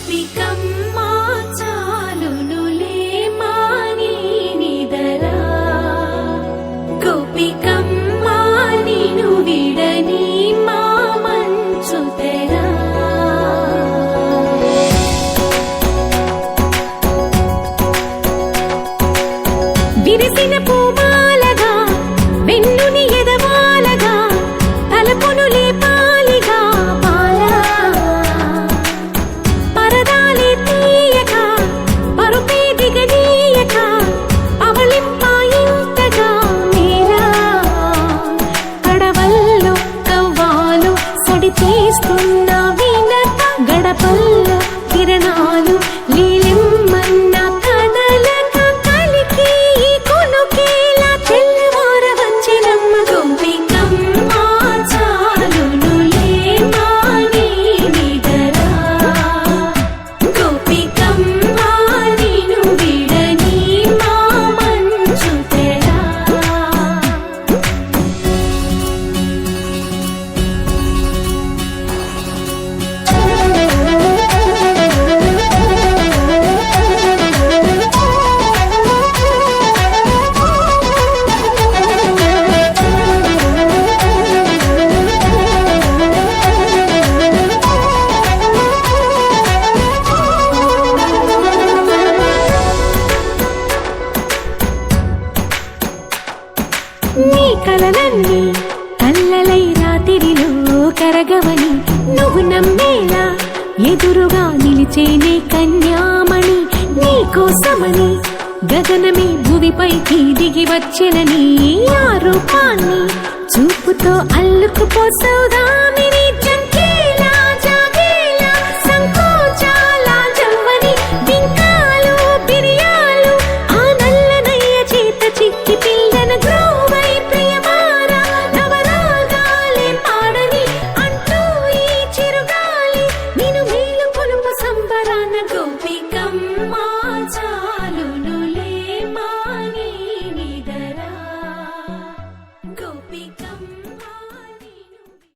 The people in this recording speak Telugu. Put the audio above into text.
గోపికమ్మా చాలునులే మాని నిదరా గోపికమ్మా నిను విడని మా మంచు తెరా విరిసిన పూమాలగా వెన్నుని ఎదవాలగా తలపును లేపాలిగా బాలా పరదాలే తీయక పరుపే దిగనీయక అవలింపాయింతగా మేరా కడవల్లో కవ్వాలు సడి తీస్తున్న వినత గడపల్లో కిరణాలు లీలిమ్మన్న కదలక కలికి కొనుకేలా తెల్లవార వచ్చినమ్మ గోపికమ్మా చాలునులే మాని నిదరా గోపికమ్మా నిను విడని మా మంచు తెరా నీ కలలన్నీ కల్లలై రాత్రిలో కరగవని నువ్వు నమ్మేలా ఎదురుగా నిలిచేనే కన్యామణి నీ కోసమని గగనమే భువిపైకి దిగి వచ్చిన నీ ఆ రూపాన్ని చూపుతో అల్లుకుపోసౌదాం